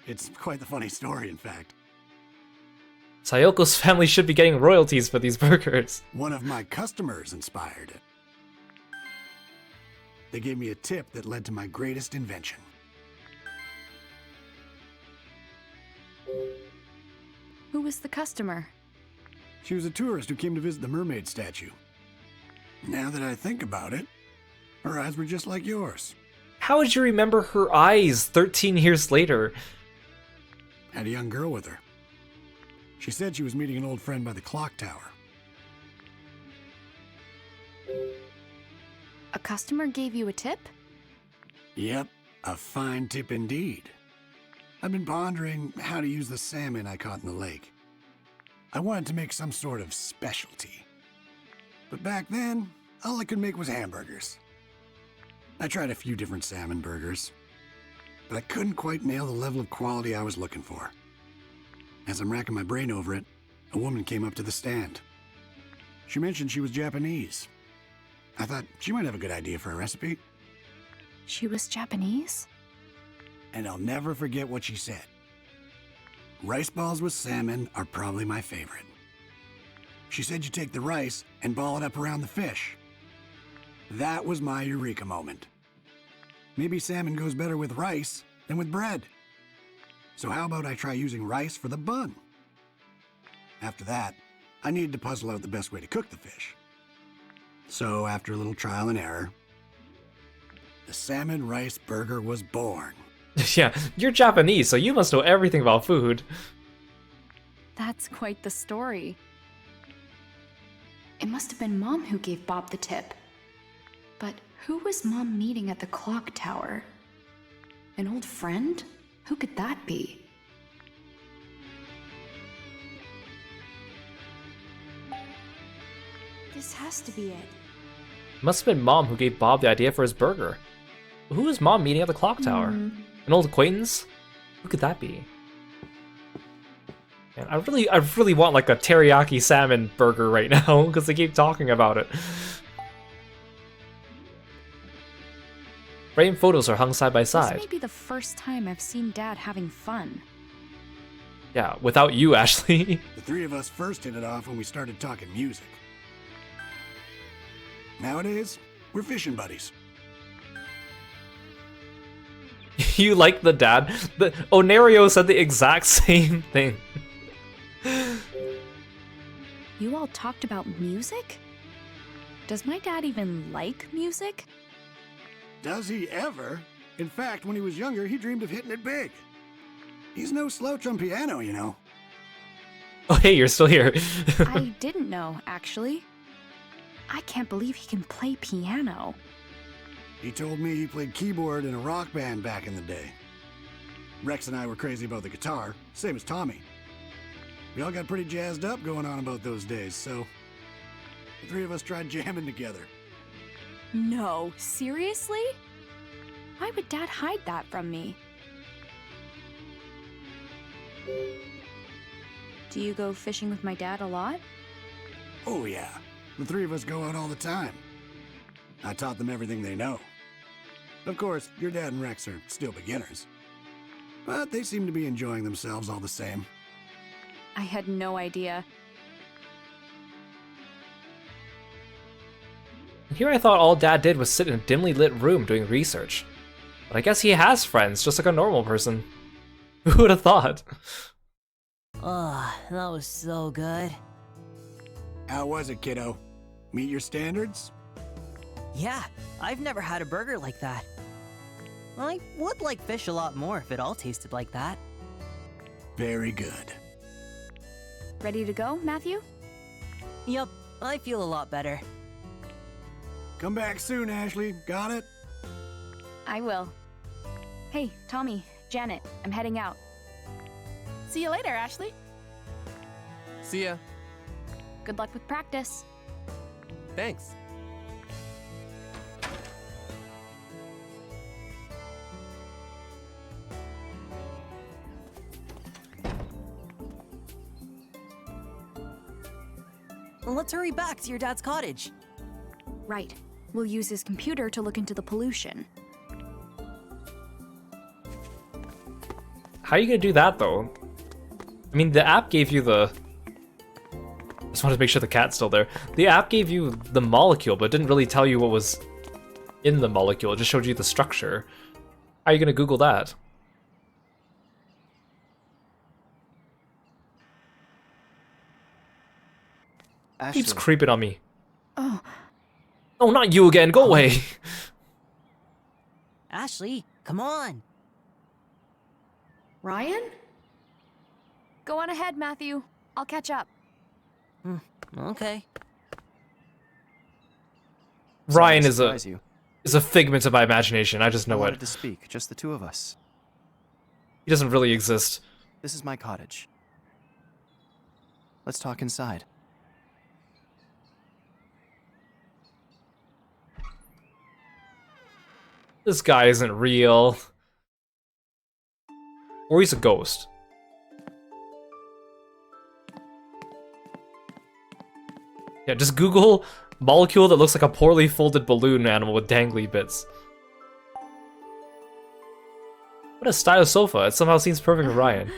Speaker 4: It's quite the funny story, in fact.
Speaker 1: Sayoko's family should be getting royalties for these burgers.
Speaker 4: One of my customers inspired it. They gave me a tip that led to my greatest invention.
Speaker 3: Who was the customer?
Speaker 4: She was a tourist who came to visit the mermaid statue. Now that I think about it, her eyes were just like yours.
Speaker 1: How would you remember her eyes 13 years later?
Speaker 4: Had a young girl with her. She said she was meeting an old friend by the clock tower.
Speaker 3: A customer gave you a tip?
Speaker 4: Yep, a fine tip indeed. I've been pondering how to use the salmon I caught in the lake. I wanted to make some sort of specialty. But back then, all I could make was hamburgers. I tried a few different salmon burgers, but I couldn't quite nail the level of quality I was looking for. As I'm racking my brain over it, a woman came up to the stand. She mentioned she was Japanese. I thought she might have a good idea for a recipe.
Speaker 3: She was Japanese?
Speaker 4: And I'll never forget what she said. Rice balls with salmon are probably my favorite. She said you take the rice and ball it up around the fish. That was my eureka moment. Maybe salmon goes better with rice than with bread. So how about I try using rice for the bun? After that, I needed to puzzle out the best way to cook the fish. So after a little trial and error, the salmon rice burger was born.
Speaker 1: Yeah, you're Japanese, so you must know everything about food.
Speaker 3: That's quite the story. It must have been Mom who gave Bob the tip. But who was Mom meeting at the clock tower? An old friend? Who could that be? This has to be it.
Speaker 1: Must have been Mom who gave Bob the idea for his burger. Who was Mom meeting at the clock tower? An old acquaintance? Who could that be? Man, I really want like a teriyaki salmon burger right now because they keep talking about it. Framed photos are hung side by side.
Speaker 3: This may be the first time I've seen Dad having fun.
Speaker 1: Yeah, without you, Ashley.
Speaker 4: The three of us first hit it off when we started talking music. Nowadays, we're fishing buddies.
Speaker 1: You like the dad? Onerio said the exact same thing.
Speaker 3: You all talked about music? Does my dad even like music?
Speaker 4: Does he ever? In fact, when he was younger, he dreamed of hitting it big. He's no slouch on piano, you know.
Speaker 1: Oh, hey, you're still here.
Speaker 3: I didn't know, actually. I can't believe he can play piano.
Speaker 4: He told me he played keyboard in a rock band back in the day. Rex and I were crazy about the guitar, same as Tommy. We all got pretty jazzed up going on about those days, so the three of us tried jamming together.
Speaker 3: No, seriously? Why would Dad hide that from me? Do you go fishing with my dad a lot?
Speaker 4: Oh yeah, the three of us go out all the time. I taught them everything they know. Of course, your dad and Rex are still beginners. But they seem to be enjoying themselves all the same.
Speaker 3: I had no idea.
Speaker 1: Here I thought all Dad did was sit in a dimly lit room doing research. But I guess he has friends, just like a normal person. Who would have thought?
Speaker 2: Oh, that was so good.
Speaker 4: How was it, kiddo? Meet your standards?
Speaker 2: Yeah, I've never had a burger like that. I would like fish a lot more if it all tasted like that.
Speaker 4: Very good.
Speaker 3: Ready to go, Matthew?
Speaker 2: Yup, I feel a lot better.
Speaker 4: Come back soon, Ashley. Got it?
Speaker 3: I will. Hey, Tommy, Janet, I'm heading out.
Speaker 8: See you later, Ashley.
Speaker 7: See ya.
Speaker 3: Good luck with practice.
Speaker 7: Thanks.
Speaker 2: Let's hurry back to your dad's cottage.
Speaker 3: Right. We'll use his computer to look into the pollution.
Speaker 1: How are you gonna do that though? I mean, the app gave you the... Just wanted to make sure the cat's still there. The app gave you the molecule, but didn't really tell you what was in the molecule. It just showed you the structure. How are you gonna Google that?
Speaker 10: Ashley.
Speaker 1: Keeps creeping on me.
Speaker 3: Oh.
Speaker 1: Oh, not you again. Go away.
Speaker 2: Ashley, come on.
Speaker 3: Ryan? Go on ahead, Matthew. I'll catch up.
Speaker 2: Okay.
Speaker 1: Ryan
Speaker 10: Sorry to
Speaker 1: is
Speaker 10: surprise you.
Speaker 1: a figment of my imagination. I just
Speaker 10: I
Speaker 1: know
Speaker 10: wanted
Speaker 1: it.
Speaker 10: to speak, just the two of us.
Speaker 1: He doesn't really exist.
Speaker 10: This is my cottage. Let's talk inside.
Speaker 1: This guy isn't real. Or he's a ghost. Yeah, just Google molecule that looks like a poorly folded balloon animal with dangly bits. What a style sofa. It somehow seems perfect for Ryan.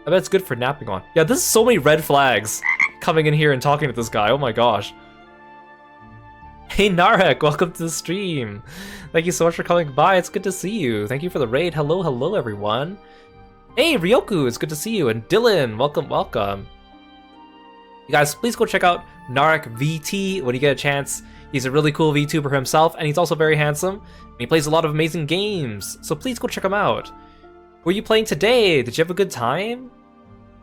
Speaker 1: I bet it's good for napping on. Yeah, this is so many red flags coming in here and talking to this guy. Oh my gosh. Hey Narek, welcome to the stream. Thank you so much for coming by. It's good to see you. Thank you for the raid. Hello, hello everyone. Hey Ryoku, it's good to see you. And Dylan, welcome, welcome. You guys, please go check out Narek VT when you get a chance. He's a really cool VTuber himself, and he's also very handsome. And he plays a lot of amazing games, so please go check him out. Were you playing today? Did you have a good time?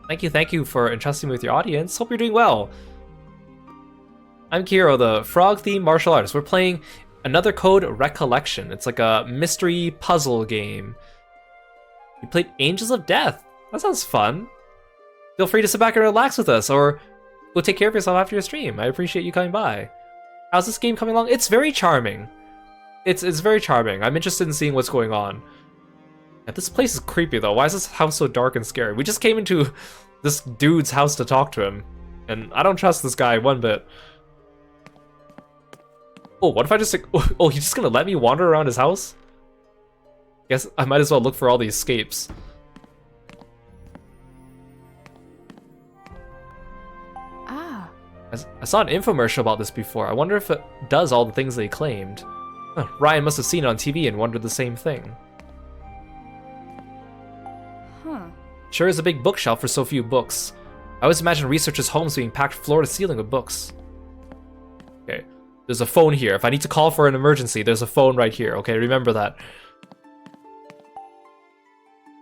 Speaker 1: Thank you for entrusting me with your audience. Hope you're doing well. I'm Kiro, the frog-themed martial artist. We're playing another code, Recollection. It's like a mystery puzzle game. You played Angels of Death. That sounds fun. Feel free to sit back and relax with us, or go take care of yourself after your stream. I appreciate you coming by. How's this game coming along? It's very charming. It's very charming. I'm interested in seeing what's going on. Yeah, this place is creepy though. Why is this house so dark and scary? We just came into this dude's house to talk to him, and I don't trust this guy one bit. Oh, what if I just like, oh, he's just gonna let me wander around his house? Guess I might as well look for all the escapes.
Speaker 3: Ah.
Speaker 1: I saw an infomercial about this before. I wonder if it does all the things they claimed. Huh, Ryan must have seen it on TV and wondered the same thing.
Speaker 3: Huh.
Speaker 1: Sure is a big bookshelf for so few books. I always imagine researchers' homes being packed floor to ceiling with books. Okay, there's a phone here. If I need to call for an emergency, there's a phone right here. Okay, remember that.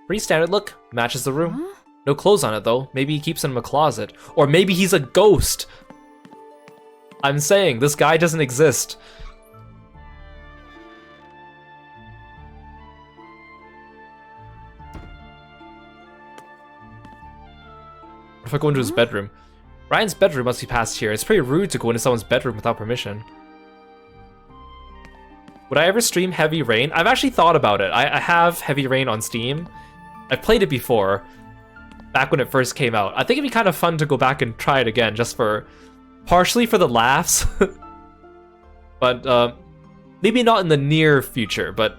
Speaker 1: Pretty standard look. Matches the room.
Speaker 3: Huh?
Speaker 1: No clothes on it though. Maybe he keeps them in a closet. Or maybe he's a ghost. I'm saying, this guy doesn't exist. What if I go into his bedroom? Ryan's bedroom must be past here. It's pretty rude to go into someone's bedroom without permission. Would I ever stream Heavy Rain? I've actually thought about it. I have Heavy Rain on Steam. I've played it before, back when it first came out. I think it'd be kind of fun to go back and try it again, just for, partially for the laughs. But maybe not in the near future, but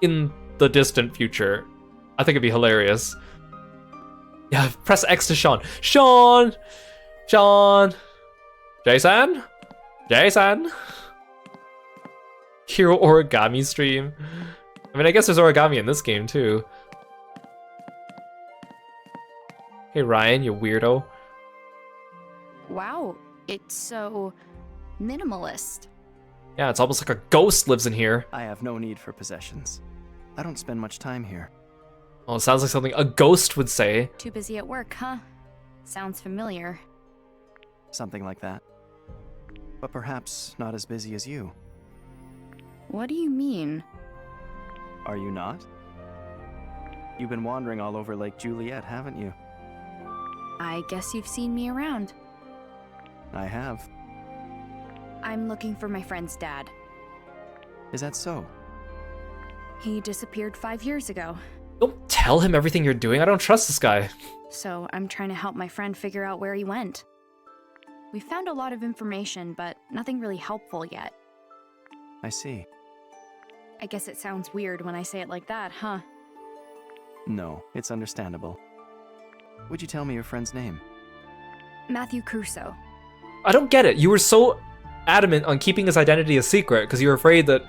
Speaker 1: in the distant future. I think it'd be hilarious. Yeah, press X to Sean. Sean! Sean! Jason? Jason? Kiro origami stream. I mean, I guess there's origami in this game too. Hey Ryan, you weirdo.
Speaker 3: Wow, it's so minimalist.
Speaker 1: Yeah, it's almost like a ghost lives in here.
Speaker 10: I have no need for possessions. I don't spend much time here.
Speaker 1: Oh, it sounds like something a ghost would say.
Speaker 3: Too busy at work, huh? Sounds familiar.
Speaker 10: Something like that. But perhaps not as busy as you.
Speaker 3: What do you mean?
Speaker 10: Are you not? You've been wandering all over Lake Juliet, haven't you?
Speaker 3: I guess you've seen me around.
Speaker 10: I have.
Speaker 3: I'm looking for my friend's dad.
Speaker 10: Is that so?
Speaker 3: He disappeared 5 years ago,
Speaker 1: Don't tell him everything you're doing. I don't trust this guy.
Speaker 3: so I'm trying to help my friend figure out where he went. We found a lot of information, but nothing really helpful yet.
Speaker 10: I see.
Speaker 3: I guess it sounds weird when I say it like that, huh?
Speaker 10: No, it's understandable. Would you tell me your friend's name?
Speaker 3: Matthew Crusoe.
Speaker 1: I don't get it. You were so adamant on keeping his identity a secret because you were afraid that,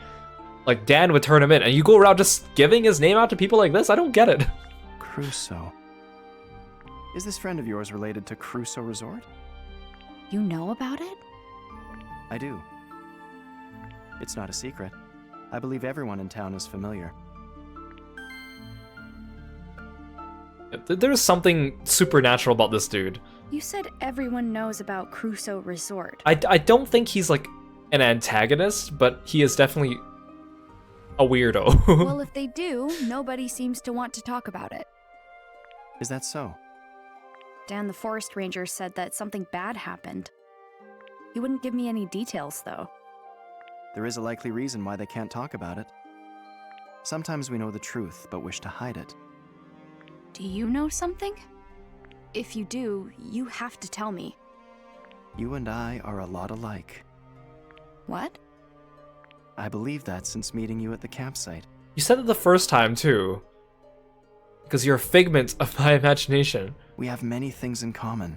Speaker 1: like, Dan would turn him in, and you go around just giving his name out to people like this? I don't get it.
Speaker 10: Crusoe. Is this friend of yours related to Crusoe Resort?
Speaker 3: You know about it?
Speaker 10: I do. It's not a secret. I believe everyone in town is familiar.
Speaker 1: There's something supernatural about this dude.
Speaker 3: You said everyone knows about Crusoe Resort.
Speaker 1: I don't think he's, like, an antagonist, but he is definitely a weirdo.
Speaker 3: Well, if they do, nobody seems to want to talk about it.
Speaker 10: Is that so?
Speaker 3: Dan the forest ranger said that something bad happened. He wouldn't give me any details, though.
Speaker 10: There is a likely reason why they can't talk about it. Sometimes we know the truth, but wish to hide it.
Speaker 3: Do you know something? If you do, you have to tell me.
Speaker 10: You and I are a lot alike.
Speaker 3: What?
Speaker 10: I believe that since meeting you at the campsite.
Speaker 1: You said it the first time, too. Because you're a figment of my imagination.
Speaker 10: We have many things in common.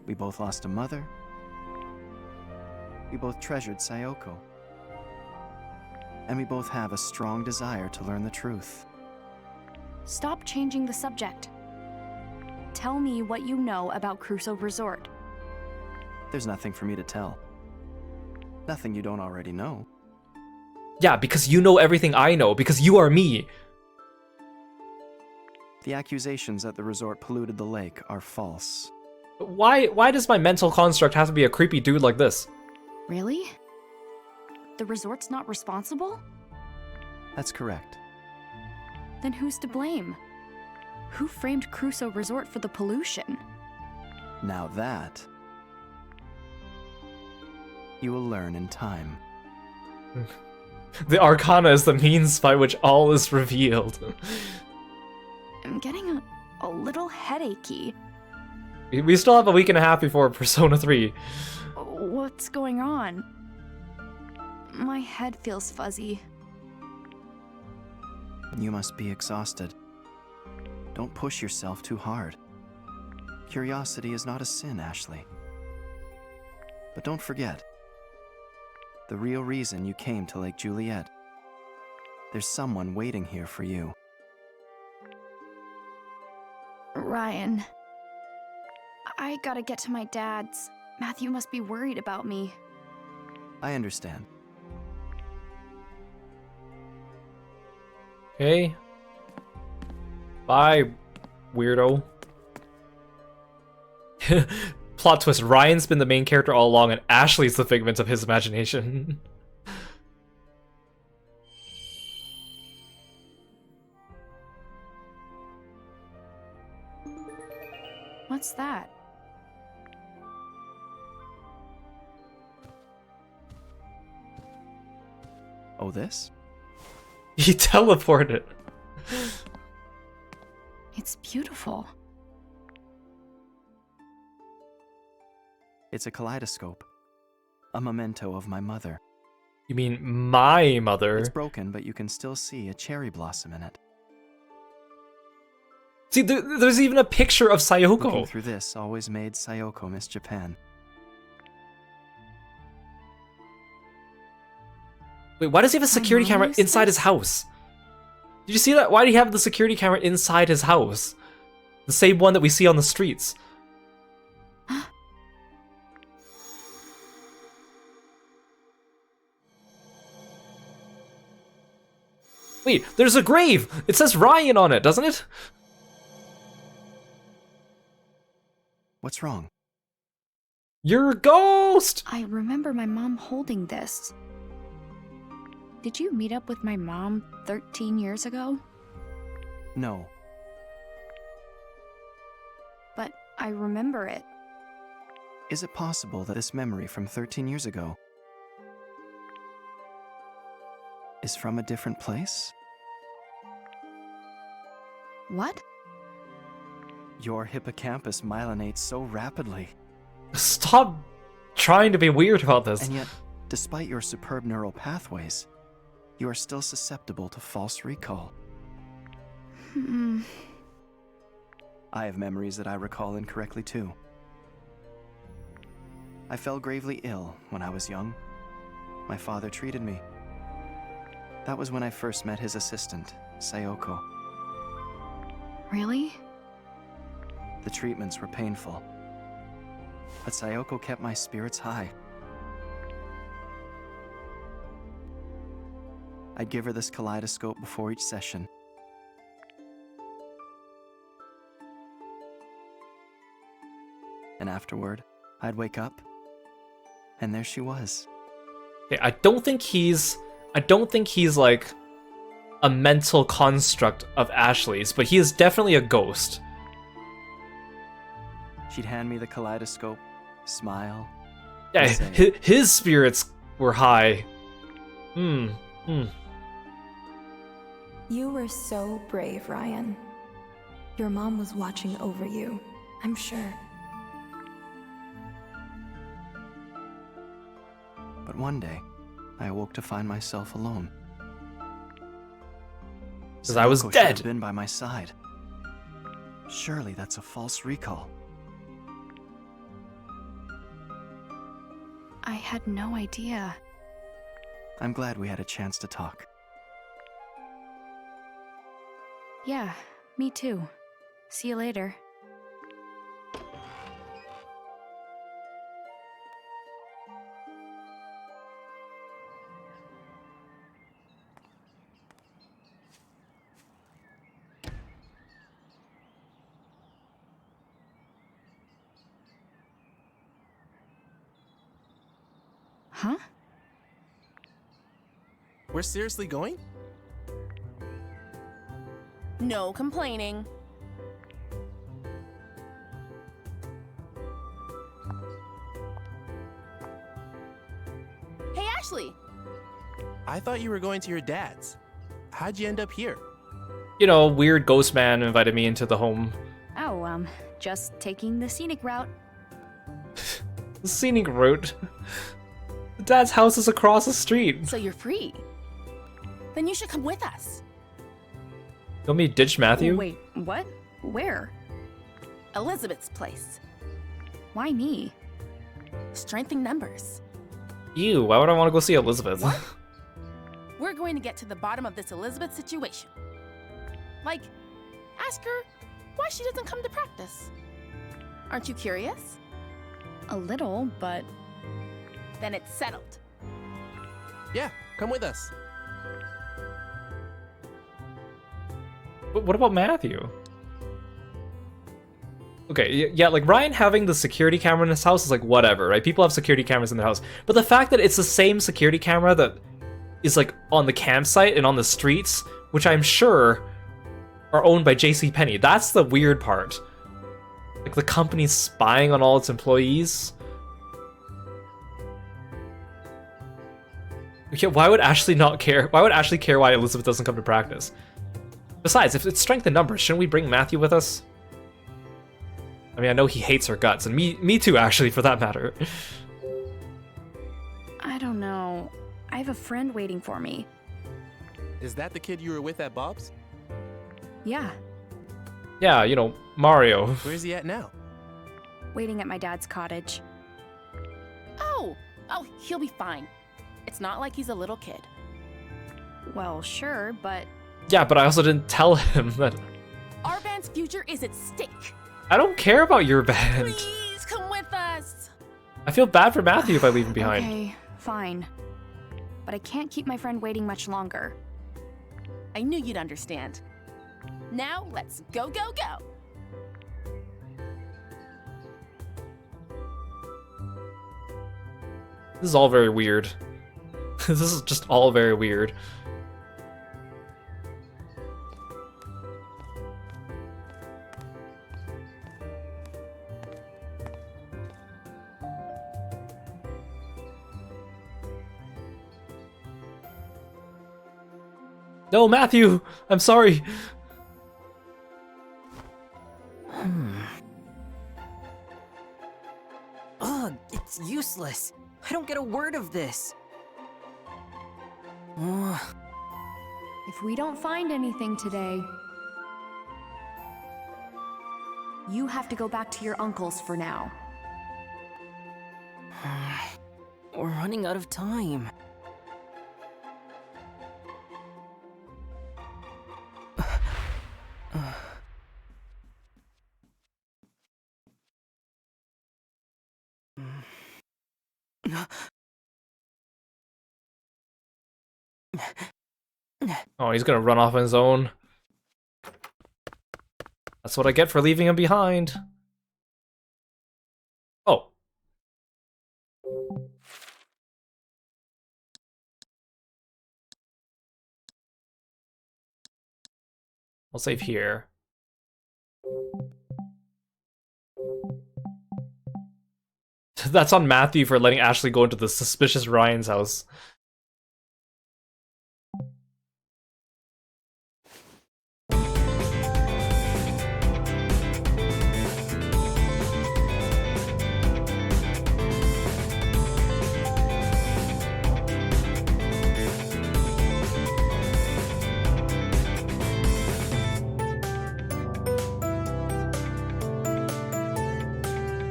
Speaker 10: We both lost a mother. We both treasured Sayoko. And we both have a strong desire to learn the truth.
Speaker 3: Stop changing the subject. Tell me what you know about Crusoe Resort.
Speaker 10: There's nothing for me to tell. Nothing you don't already know.
Speaker 1: Yeah, because you know everything I know, because you are me.
Speaker 10: The accusations that the resort polluted the lake are false.
Speaker 1: Why does my mental construct have to be a creepy dude like this?
Speaker 3: Really? The resort's not responsible?
Speaker 10: That's correct.
Speaker 3: Then who's to blame? Who framed Crusoe Resort for the pollution?
Speaker 10: Now that... you will learn in time.
Speaker 1: The Arcana is the means by which all is revealed.
Speaker 3: I'm getting a little headachy.
Speaker 1: We still have a week and a half before Persona 3.
Speaker 3: What's going on? My head feels fuzzy.
Speaker 10: You must be exhausted. Don't push yourself too hard. Curiosity is not a sin, Ashley. But don't forget, the real reason you came to Lake Juliet. There's someone waiting here for you.
Speaker 3: Ryan. I gotta get to my dad's. Matthew must be worried about me.
Speaker 10: I understand.
Speaker 1: Okay. Bye, weirdo. Plot twist, Ryan's been the main character all along and Ashley's the figment of his imagination.
Speaker 3: What's that?
Speaker 10: Oh, this?
Speaker 1: He teleported.
Speaker 3: It's beautiful.
Speaker 10: It's a kaleidoscope. A memento of my mother.
Speaker 1: You mean my mother?
Speaker 10: It's broken, but you can still see a cherry blossom in it.
Speaker 1: See, there's even a picture of Sayoko.
Speaker 10: Looking through this always made Sayoko miss Japan.
Speaker 1: Wait, why does he have a security camera inside his house? Did you see that? Why do you have the security camera inside his house? The same one that we see on the streets. Wait, there's a grave! It says Ryan on it, doesn't it?
Speaker 10: What's wrong?
Speaker 1: You're a ghost!
Speaker 3: I remember my mom holding this. Did you meet up with my mom 13 years ago?
Speaker 10: No.
Speaker 3: But I remember it.
Speaker 10: Is it possible that this memory from 13 years ago is from a different place?
Speaker 3: What?
Speaker 10: Your hippocampus myelinates so rapidly.
Speaker 1: Stop trying to be weird about this.
Speaker 10: And yet, despite your superb neural pathways, you are still susceptible to false recall. I have memories that I recall incorrectly too. I fell gravely ill when I was young. My father treated me. That was when I first met his assistant, Sayoko.
Speaker 3: Really?
Speaker 10: The treatments were painful, but Sayoko kept my spirits high. I'd give her this kaleidoscope before each session. And afterward, I'd wake up, and there she was.
Speaker 1: Okay, I don't think he's like a mental construct of Ashley's, but he is definitely a ghost.
Speaker 10: She'd hand me the kaleidoscope, smile.
Speaker 1: Yeah,
Speaker 10: and say,
Speaker 1: his spirits were high.
Speaker 9: You were so brave, Ryan. Your mom was watching over you, I'm sure.
Speaker 10: But one day, I awoke to find myself alone.
Speaker 1: 'Cause I was
Speaker 10: Sayoko should
Speaker 1: dead.
Speaker 10: have been by my side. Surely that's a false recall.
Speaker 3: I had no idea.
Speaker 10: I'm glad we had a chance to talk.
Speaker 3: Yeah, me too. See you later. Huh?
Speaker 7: We're seriously going?
Speaker 8: No complaining. Hey, Ashley!
Speaker 7: I thought you were going to your dad's. How'd you end up here?
Speaker 1: You know, weird ghost man invited me into the home.
Speaker 3: Oh, just taking the scenic route.
Speaker 1: The scenic route. Dad's house is across the street.
Speaker 8: So you're free. Then you should come with us.
Speaker 1: You want me to ditch Matthew?
Speaker 3: Wait, what? Where?
Speaker 8: Elizabeth's place.
Speaker 3: Why me?
Speaker 8: Strength in numbers.
Speaker 1: Ew, why would I want to go see Elizabeth?
Speaker 8: We're going to get to the bottom of this Elizabeth situation. Like, ask her why she doesn't come to practice. Aren't you curious?
Speaker 3: A little, but...
Speaker 8: Then it's settled.
Speaker 7: Yeah, come with us.
Speaker 1: But what about Matthew? Okay, yeah, like Ryan having the security camera in his house is like whatever, right? People have security cameras in their house. But the fact that it's the same security camera that is like on the campsite and on the streets, which I'm sure are owned by JCPenney, that's the weird part. Like the company's spying on all its employees. Okay, why would Ashley not care? Why would Ashley care why Elizabeth doesn't come to practice? Besides, if it's strength in numbers, shouldn't we bring Matthew with us? I mean, I know he hates her guts, and me too, actually, for that matter.
Speaker 3: I don't know. I have a friend waiting for me.
Speaker 7: Is that the kid you were with at Bob's?
Speaker 3: Yeah,
Speaker 1: Yeah, you know, Mario.
Speaker 7: Where's he at now?
Speaker 3: waiting at my dad's cottage.
Speaker 8: Oh, he'll be fine. It's not like he's a little kid.
Speaker 3: Well, sure, but...
Speaker 1: Yeah, but I also didn't tell him that...
Speaker 8: Our band's future is at stake.
Speaker 1: I don't care about your band.
Speaker 8: Please come with us.
Speaker 1: I feel bad for Matthew if I leave him behind.
Speaker 3: Okay, fine. But I can't keep my friend waiting much longer.
Speaker 8: I knew you'd understand. Now, let's go, go, go.
Speaker 1: This is all very weird. This is just all very weird. No, Matthew! I'm sorry!
Speaker 2: Ugh, it's useless. I don't get a word of this. Ugh.
Speaker 3: If we don't find anything today, you have to go back to your uncle's for now.
Speaker 2: We're running out of time.
Speaker 1: Oh, he's gonna run off on his own. That's what I get for leaving him behind. Oh. I'll save here. That's on Matthew for letting Ashley go into the suspicious Ryan's house.